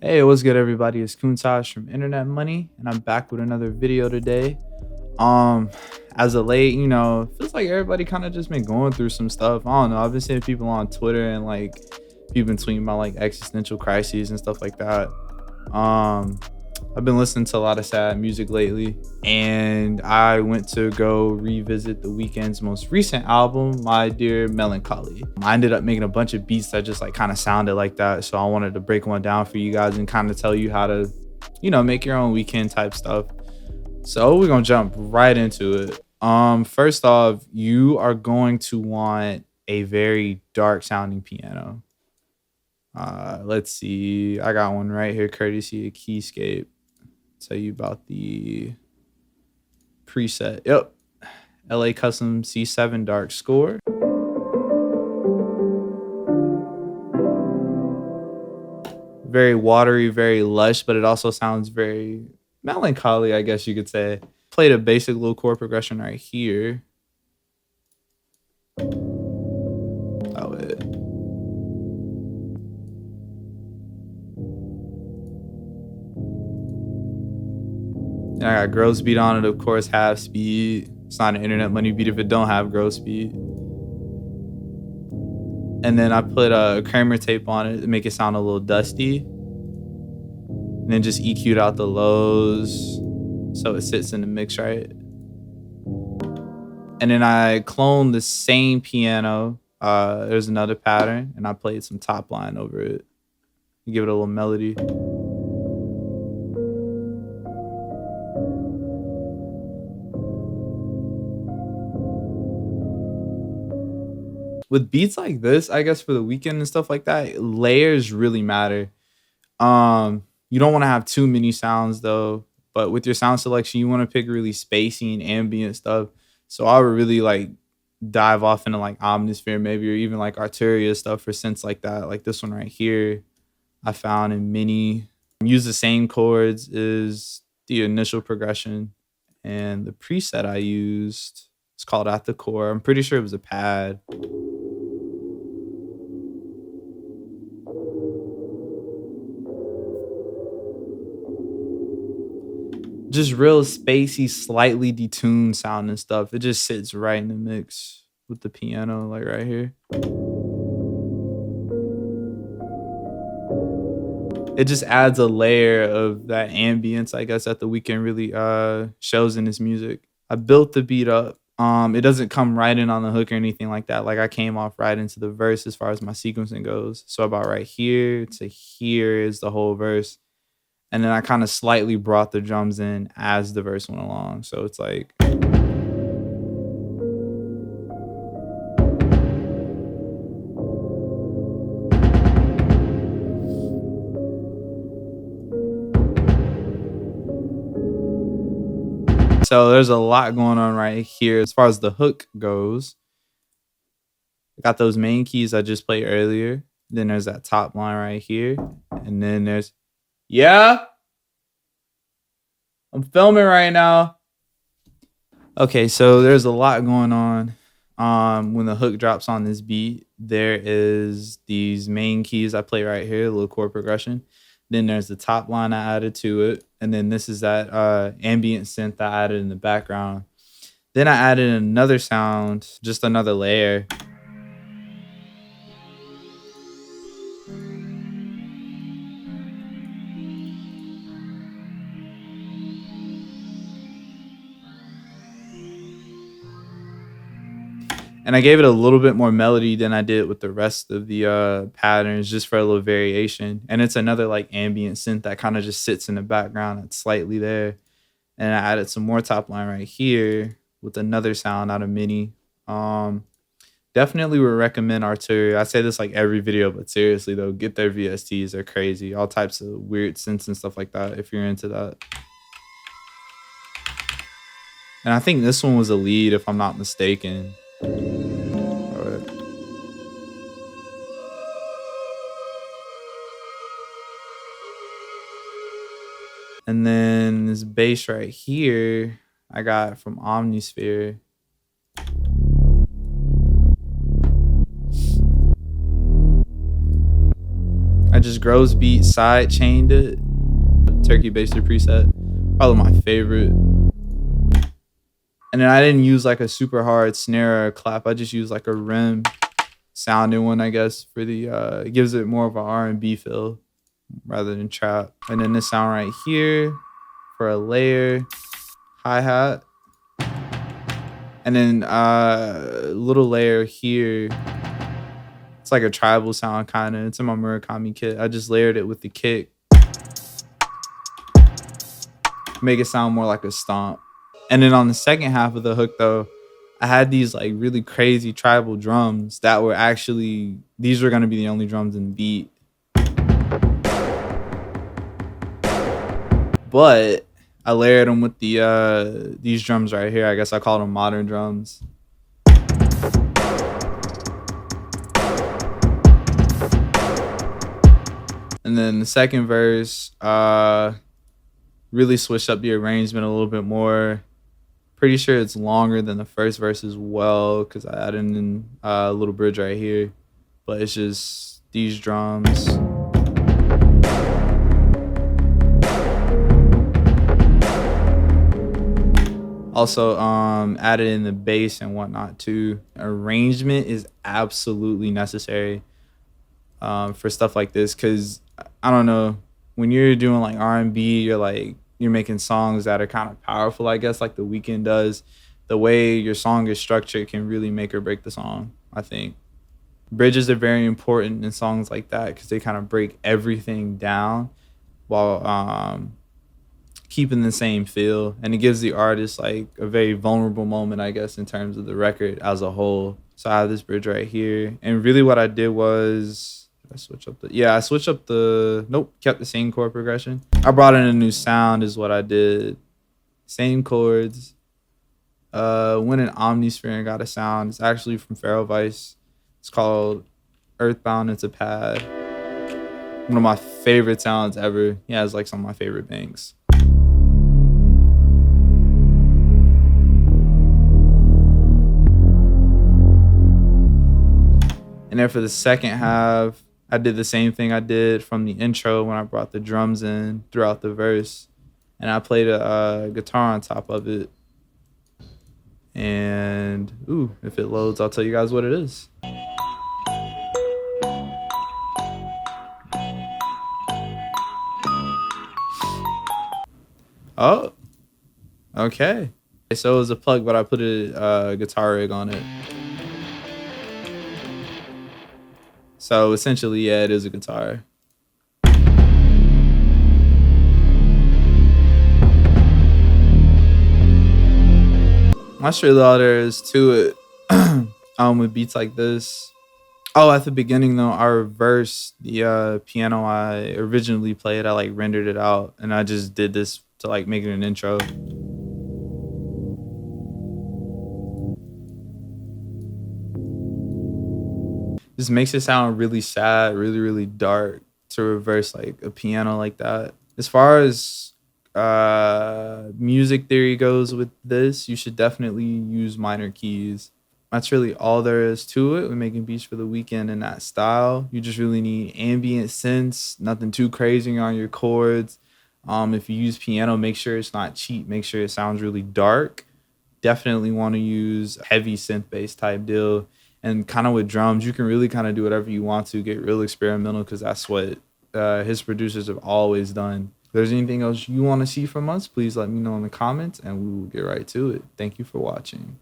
Hey, what's good, everybody? It's Countach from Internet Money, and I'm back with another video today. Um, as of late, it feels like everybody kind of just been going through some stuff. I don't know. I've been seeing people on Twitter and like people been tweeting about like existential crises and stuff like that. Um, I've been listening to a lot of sad music lately, and I went to go revisit the Weeknd's most recent album, My Dear Melancholy. I ended up making a bunch of beats that just like kind of sounded like that, so I wanted to break one down for you guys and kind of tell you how to, make your own Weeknd type stuff. So we're gonna jump right into it. First off, you are going to want a very dark sounding piano. Let's see. I got one right here, courtesy of Keyscape. Tell you about the preset. Yep. LA Custom C7 Dark Score. Very watery, very lush, but it also sounds very melancholy, I guess you could say. Played a basic little chord progression right here. Oh, it. And I got gross beat on it, of course, half speed. It's not an Internet Money beat if it don't have gross speed. And then I put a Kramer tape on it to make it sound a little dusty. And then just EQ'd out the lows so it sits in the mix right. And then I cloned the same piano. There's another pattern, and I played some top line over it. Give it a little melody. With beats like this, I guess for the Weeknd and stuff like that, layers really matter. You don't want to have too many sounds though, but with your sound selection, you want to pick really spacey and ambient stuff. So I would really like dive off into like Omnisphere maybe, or even like Arturia stuff for synths like that. Like this one right here, I found in Mini. Use the same chords as the initial progression, and the preset I used, it's called At the Core. I'm pretty sure it was a pad. Just real spacey, slightly detuned sound and stuff. It just sits right in the mix with the piano, like right here. It just adds a layer of that ambience, I guess, that the Weeknd really shows in his music. I built the beat up. It doesn't come right in on the hook or anything like that. Like I came off right into the verse as far as my sequencing goes. So about right here to here is the whole verse. And then I kind of slightly brought the drums in as the verse went along. So it's like. So there's a lot going on right here as far as the hook goes. I got those main keys I just played earlier. Then there's that top line right here. And then there's. Yeah. I'm filming right now. Okay, so there's a lot going on. When the hook drops on this beat, there is these main keys I play right here, a little chord progression. Then there's the top line I added to it. And then this is that ambient synth I added in the background. Then I added another sound, just another layer. And I gave it a little bit more melody than I did with the rest of the patterns, just for a little variation. And it's another like ambient synth that kind of just sits in the background. It's slightly there. And I added some more top line right here with another sound out of Mini. Definitely would recommend Arturia. I say this like every video, but seriously though, get their VSTs. They're crazy. All types of weird synths and stuff like that if you're into that. And I think this one was a lead if I'm not mistaken. And then this bass right here, I got from Omnisphere. I just gross beat side chained it. Turkey baster preset, probably my favorite. And then I didn't use like a super hard snare or clap. I just used like a rim sounding one, I guess, for the it gives it more of an R&B feel rather than trap. And then this sound right here for a layer hi-hat. And then a little layer here. It's like a tribal sound kind of. It's in my Murakami kit. I just layered it with the kick. Make it sound more like a stomp. And then on the second half of the hook though, I had these like really crazy tribal drums that were actually, these were gonna be the only drums in the beat. But I layered them with the these drums right here. I guess I call them modern drums. And then the second verse, really switched up the arrangement a little bit more. Pretty sure it's longer than the first verse as well because I added in a little bridge right here. But it's just these drums. Also added in the bass and whatnot too. Arrangement is absolutely necessary for stuff like this because I don't know, when you're doing like R&B, you're making songs that are kind of powerful, I guess, like the Weeknd does. The way your song is structured can really make or break the song, I think. Bridges are very important in songs like that because they kind of break everything down while keeping the same feel. And it gives the artist like a very vulnerable moment, I guess, in terms of the record as a whole. So I have this bridge right here. And really what I did was, I switched up kept the same chord progression. I brought in a new sound is what I did. Same chords. Went in Omnisphere and got a sound. It's actually from Pharaoh Vice. It's called Earthbound. It's a pad. One of my favorite sounds ever. He has like some of my favorite bangs. And then for the second half, I did the same thing I did from the intro when I brought the drums in throughout the verse. And I played a guitar on top of it. And, ooh, if it loads, I'll tell you guys what it is. Oh, okay. So it was a plug, but I put a guitar rig on it. So essentially, yeah, it is a guitar. Not really all there is to it with beats like this. Oh, at the beginning though, I reversed the piano I originally played. I like rendered it out and I just did this to like make it an intro. Just makes it sound really sad, really, really dark to reverse like a piano like that. As far as music theory goes with this, you should definitely use minor keys. That's really all there is to it when making beats for the Weeknd in that style. You just really need ambient synths, nothing too crazy on your chords. If you use piano, make sure it's not cheap. Make sure it sounds really dark. Definitely want to use heavy synth-based type deal. And kind of with drums, you can really kind of do whatever you want to, get real experimental because that's what his producers have always done. If there's anything else you want to see from us, please let me know in the comments and we will get right to it. Thank you for watching.